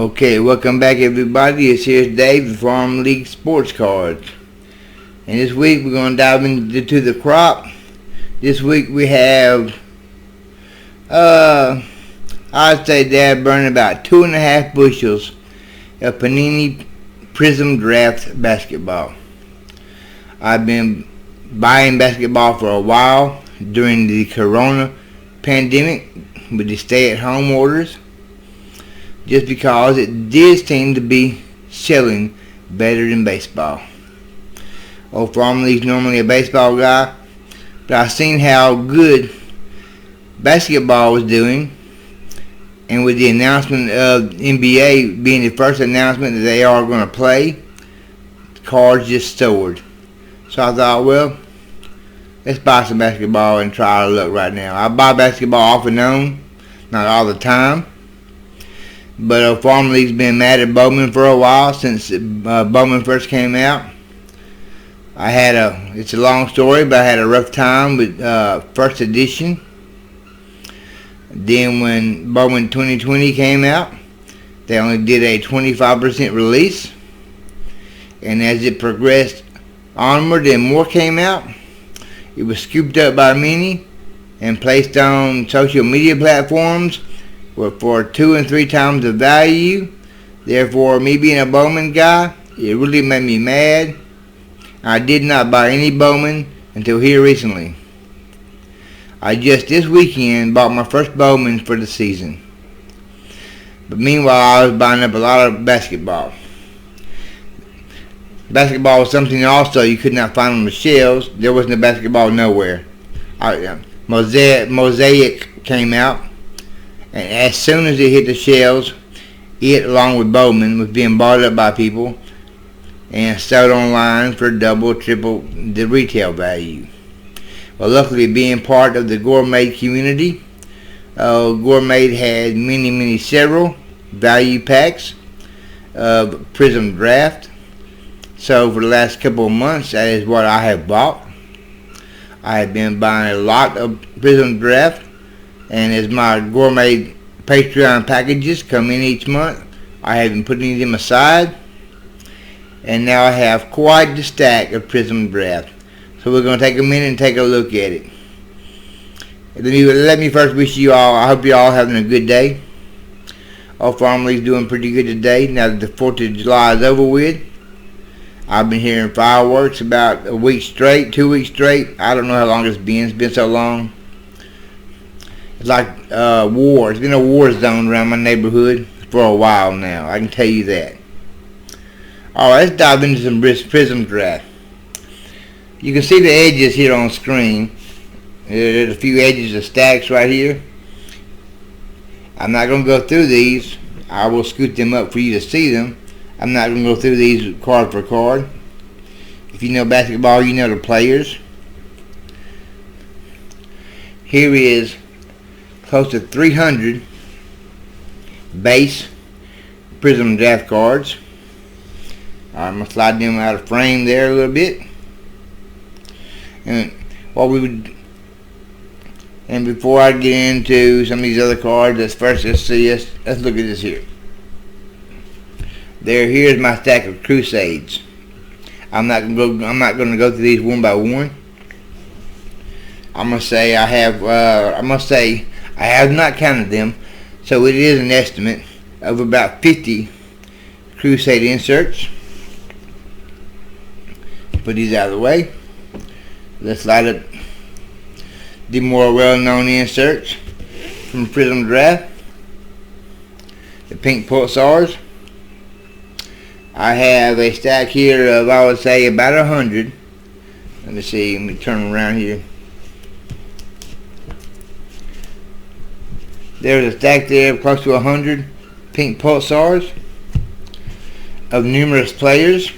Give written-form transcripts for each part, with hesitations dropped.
Okay, welcome back everybody. It's here's Dave, the Farm League Sports Cards. And this week we're going to dive into the crop. This week we have, I'd say Dad burning about 2.5 bushels of Panini Prizm Draft basketball. I've been buying basketball for a while during the Corona pandemic with the stay-at-home orders, just because it did seem to be selling better than baseball. Old Farm League's normally a baseball guy, but I seen how good basketball was doing, and with the announcement of NBA being the first announcement that they are going to play, the cards just soared. So I thought, well, let's buy some basketball and try our luck right now. I buy basketball off and on, not all the time. But Farm League's been mad at Bowman for a while since Bowman first came out. It's a long story, but I had a rough time with first edition. Then when Bowman 2020 came out, they only did a 25% release. And as it progressed onward and more came out, it was scooped up by many and placed on social media platforms for 2 and 3 times the value. Therefore, me being a Bowman guy, it really made me mad. I did not buy any Bowman until here recently. I just this weekend bought my first Bowman for the season. But meanwhile, I was buying up a lot of basketball. Basketball was something also you could not find on the shelves. There wasn't a basketball nowhere. Mosaic came out, and as soon as it hit the shelves, it, along with Bowman, was being bought up by people and sold online for double, triple the retail value. Well, luckily, being part of the Gourmet community, Gourmet had several value packs of Prizm Draft. So for the last couple of months, that is what I have bought. I have been buying a lot of Prizm Draft, and as my Gourmet Patreon packages come in each month, I have been putting them aside, and now I have quite the stack of Prizm Draft. So we're going to take a minute and take a look at it. Let me first wish you all, I hope you all having a good day. All Farm League's doing pretty good today now that the 4th of July is over with. I've been hearing fireworks about a week straight, 2 weeks straight. I don't know how long it's been so long. It's like war. It's been a war zone around my neighborhood for a while now. I can tell you that. Alright, let's dive into some Prizm Draft. You can see the edges here on screen. There's a few edges of stacks right here. I'm not going to go through these. I will scoot them up for you to see them. I'm not going to go through these card for card. If you know basketball, you know the players. Here is close to 300 base Prizm Draft cards. I'm going to slide them out of frame there a little bit. And before I get into some of these other cards, let's look at this here. Here's my stack of Crusades. I'm not going to go through these one by one. I must say I have not counted them, so it is an estimate of about 50 Crusade inserts. Put these out of the way. Let's light up the more well-known inserts from Prizm Draft. The pink pulsars. I have a stack here of, I would say, about 100. Let me see. Let me turn around here. There's a stack there of close to 100 pink pulsars of numerous players.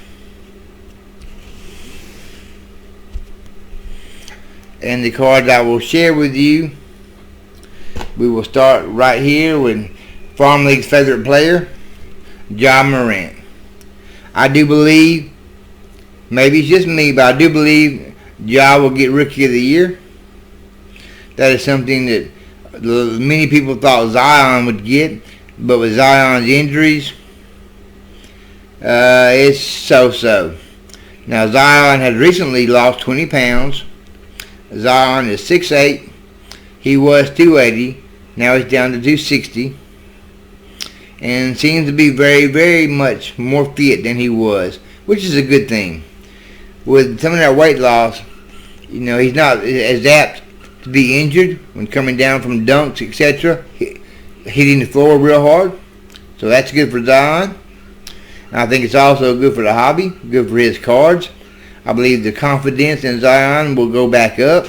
And the cards I will share with you, we will start right here with Farm League's favorite player, Ja Morant. I do believe, maybe it's just me, but I do believe Ja will get Rookie of the Year. That is something that many people thought Zion would get, but with Zion's injuries, It's so-so. Now Zion has recently lost 20 pounds. Zion is 6'8". He was 280. Now he's down to 260. And seems to be very, very much more fit than he was, which is a good thing. With some of that weight loss, you know, he's not as apt to be injured when coming down from dunks, etc., hitting the floor real hard. So that's good for Zion. And I think it's also good for the hobby, good for his cards. I believe the confidence in Zion will go back up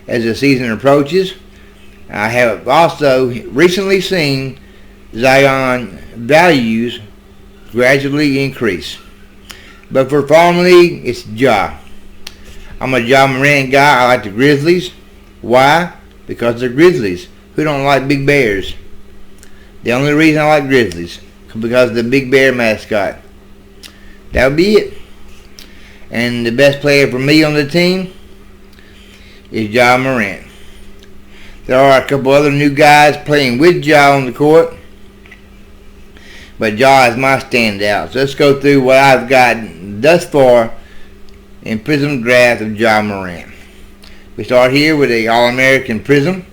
as the season approaches. I have also recently seen Zion values gradually increase. But for Farm League, it's Ja. I'm a Ja Morant guy. I like the Grizzlies. Why? Because they're Grizzlies. Who don't like big bears? The only reason I like Grizzlies because of the big bear mascot. That would be it. And the best player for me on the team is Ja Morant. There are a couple other new guys playing with Ja on the court, but Ja is my standout. So let's go through what I've gotten thus far in Prizm draft of Ja Morant. We start here with a All-American Prizm.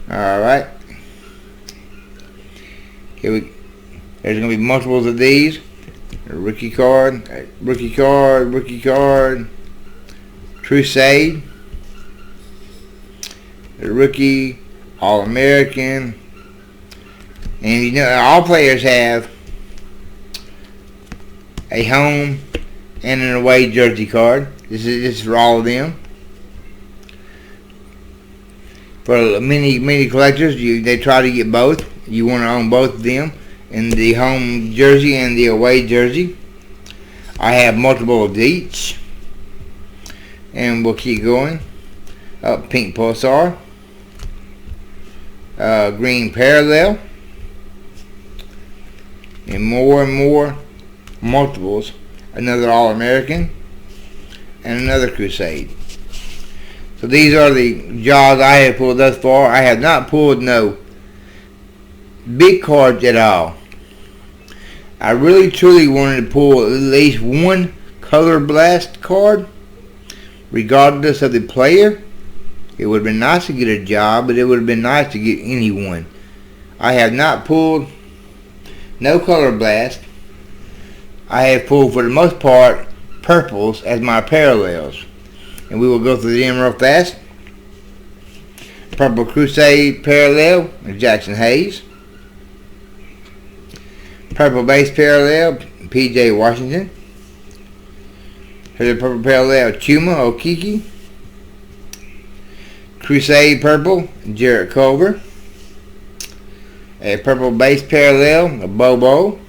Alright. There's going to be multiples of these. A rookie card, rookie card, rookie card, Crusade, a rookie, All-American, and you know all players have a home and an away jersey card. This is for all of them. For many collectors, they try to get both. You want to own both of them, in the home jersey and the away jersey. I have multiple of each, and we'll keep going. Pink Pulsar, green Parallel, and more multiples. Another All-American and another Crusade. So these are the jobs I have pulled thus far. I have not pulled no big cards at all. I really truly wanted to pull at least one Color Blast card, regardless of the player. It would have been nice to get a job, but it would have been nice to get anyone. I have not pulled no Color Blast. I have pulled, for the most part, purples as my parallels. And we will go through them real fast. Purple Crusade Parallel, Jackson Hayes. Purple Base Parallel, P.J. Washington. Here's a Purple Parallel, Chuma Okeke. Crusade Purple, Jarrett Culver. A Purple Base Parallel, a Bobo.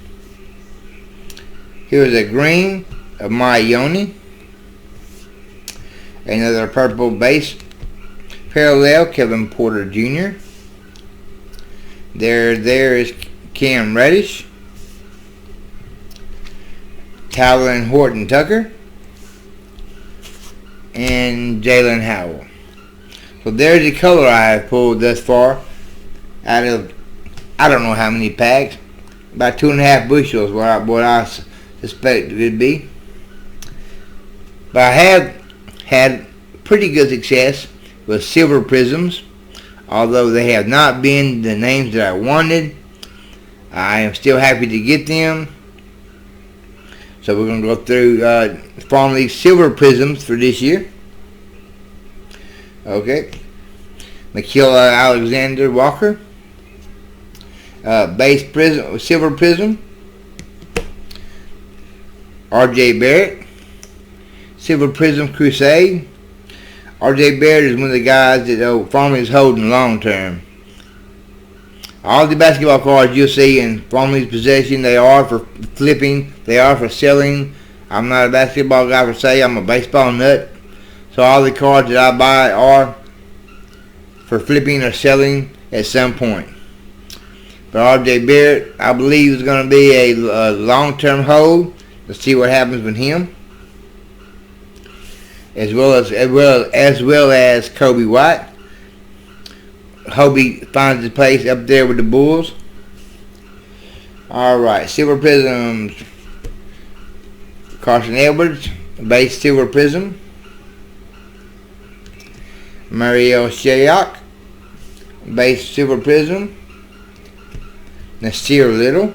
Here's a green of Mayoni. Another Purple Base Parallel, Kevin Porter Jr. There is Cam Reddish. Talon Horton Tucker. And Jalen Howell. So there's the color I have pulled thus far out of, I don't know how many packs. About 2.5 bushels what I suspect it would be. But I have had pretty good success with silver Prizms, although they have not been the names that I wanted. I am still happy to get them. So we're going to go through Farm League silver Prizms for this year. Okay. Makila Alexander Walker. Base Prizm, silver Prizm. R.J. Barrett. Silver Prizm Crusade. R.J. Barrett is one of the guys that Farm League is holding long term. All the basketball cards you'll see in Farm League's possession, they are for flipping, they are for selling. I'm not a basketball guy per se, I'm a baseball nut. So all the cards that I buy are for flipping or selling at some point. But R.J. Barrett, I believe, is going to be a long-term hold. Let's see what happens with him. As well as Kobe White. Hobie finds his place up there with the Bulls. Alright, Silver Prisms. Carson Edwards, base Silver Prism. Mario Shayok, base Silver Prism. Nasir Little.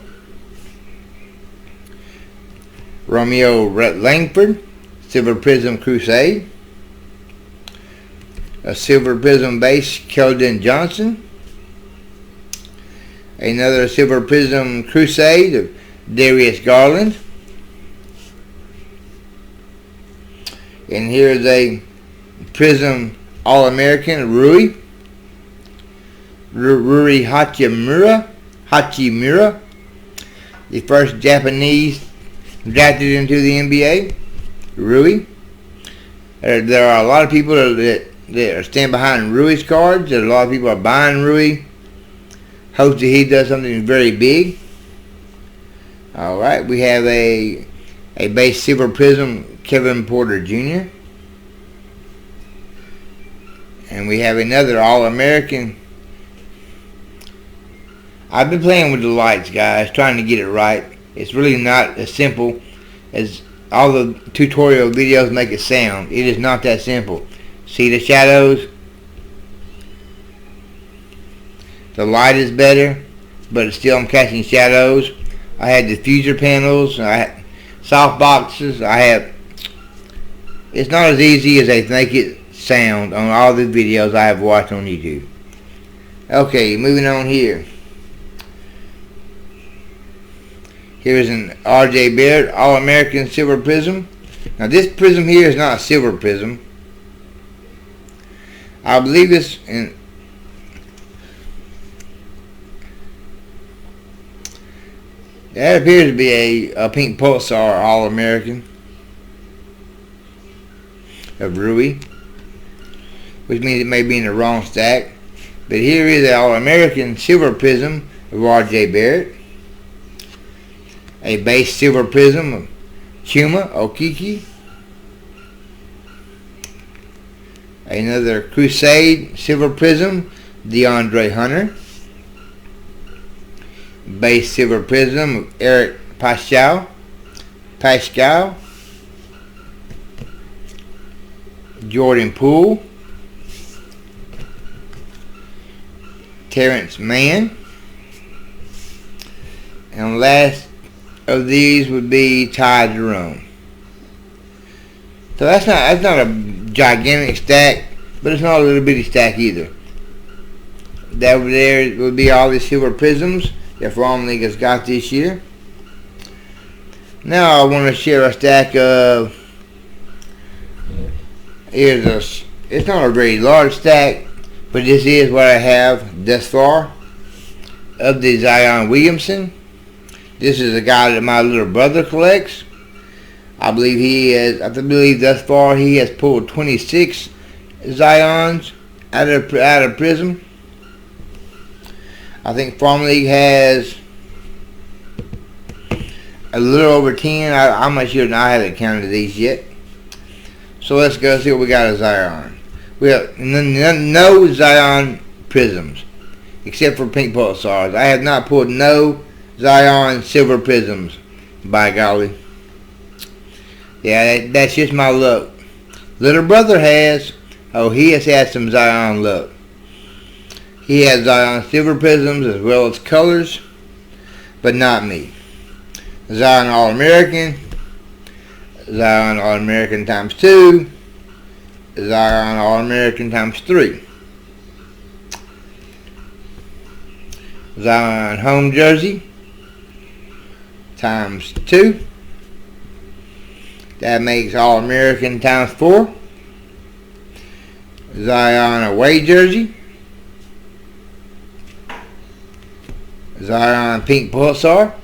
Romeo Langford, Silver Prism Crusade. A Silver Prism base, Keldon Johnson. Another Silver Prism Crusade of Darius Garland. And here's a Prizm All-American Rui Hachimura, the first Japanese drafted into the NBA. Rui. There are a lot of people that stand behind Rui's cards. There's a lot of people are buying Rui. Hopes that he does something very big. Alright, we have a base Silver Prism Kevin Porter Jr. And we have another All-American. I've been playing with the lights, guys, trying to get it right. It's really not as simple as all the tutorial videos make it sound. It is not that simple. See the shadows? The light is better, but still I'm catching shadows. I had diffuser panels. I had soft boxes. It's not as easy as they make it sound on all the videos I have watched on YouTube. Okay, moving on here. Here's an R.J. Barrett All-American Silver Prism. Now this prism here is not a silver prism. I believe it's in. That appears to be a pink pulsar All-American of Rui, which means it may be in the wrong stack. But here is the All-American Silver Prism of R.J. Barrett. A base Silver Prism of Chuma Okiki. Another Crusade Silver Prism, DeAndre Hunter. Base Silver Prism of Eric Pascal. Jordan Poole. Terrence Mann. And last of these would be Ty Jerome. So that's not a gigantic stack, but it's not a little bitty stack either. That over there would be all the Silver Prisms that Farm League has got this year. Now I want to share a stack of. It's not a very large stack, but this is what I have thus far of the Zion Williamson. This is a guy that my little brother collects. I believe thus far he has pulled 26 Zions out of Prizm. I think Farm League has a little over 10. I'm not sure. I haven't counted these yet. So let's go see what we got of Zion. We have no Zion Prisms except for pink pulsars. I have not pulled no Zion Silver Prisms, by golly. Yeah, that's just my luck. Little brother has. Oh, he has had some Zion luck. He has Zion Silver Prisms as well as colors, but not me. Zion All-American, Zion All-American times 2, Zion All-American times 3. Zion Home Jersey times 2. That makes All-American times 4. Zion Away Jersey. Zion Pink Pulsar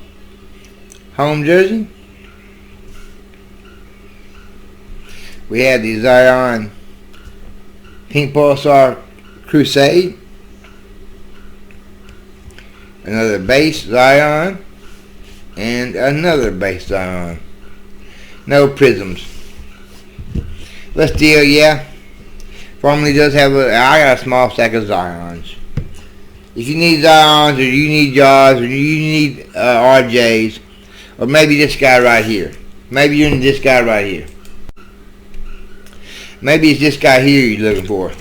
Home Jersey. We have the Zion Pink Pulsar Crusade. Another base Zion. And another base Zion. No prisms. Let's deal, yeah. Formerly does have I got a small stack of Zions. if you need Zions, or you need Jaws, or you need RJs, or maybe this guy right here. Maybe you're in this guy right here. Maybe it's this guy here you're looking for.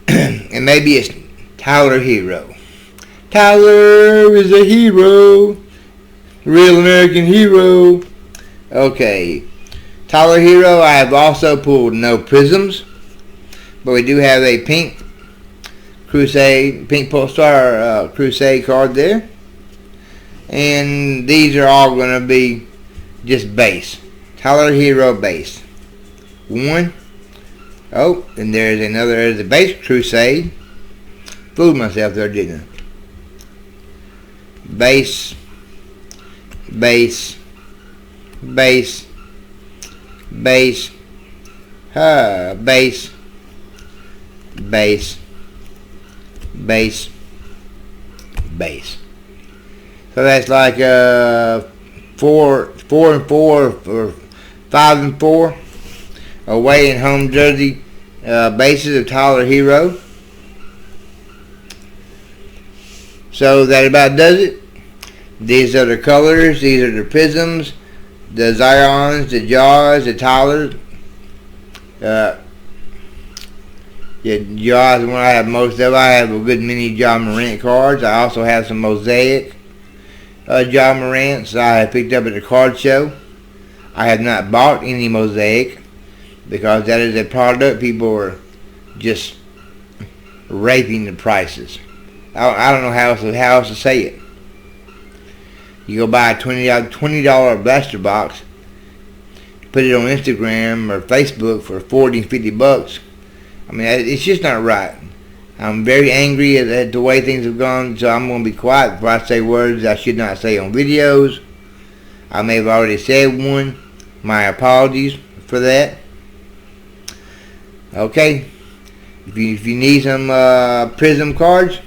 And maybe it's Tyler Hero. Tyler is a hero. Real American hero. Okay. Tyler Hero, I have also pulled no Prizms. But we do have a pink Crusade, pink Polestar Crusade card there. And these are all going to be just base. Tyler Hero base. One. Oh, and there's the base Crusade. Fooled myself there, didn't I? Base. Base. Base. Base. Base. Base. Base. Base. So that's like 4 and 4 or 5 and 4 away and home jersey bases of Tyler Hero. So that about does it. These are the colors. These are the Prizms, the Zions, the Jaws, the Tylers. Yeah, Jaws is one I have most of. I have a good many Ja Morant cards. I also have some Mosaic Ja Morants I have picked up at the card show. I have not bought any Mosaic because that is a product people are just raping the prices. I don't know how else to say it. You go buy a $20 blaster box, put it on Instagram or Facebook for 40 and 50 bucks. I mean, it's just not right. I'm very angry at the way things have gone, so I'm going to be quiet before I say words I should not say on videos. I may have already said one. My apologies for that. Okay. If you need some Prizm cards,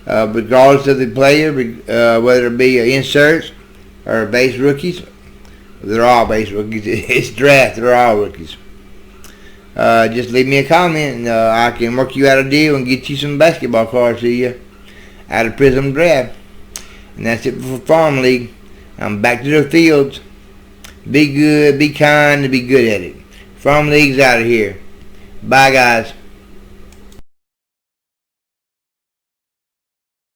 regardless of the player, whether it be inserts or base rookies, they're all base rookies. It's draft. They're all rookies. Just leave me a comment and I can work you out a deal and get you some basketball cards to you out of Prizm Draft. And that's it for Farm League. I'm back to the fields. Be good, be kind, and be good at it. Farm League's out of here. Bye, guys.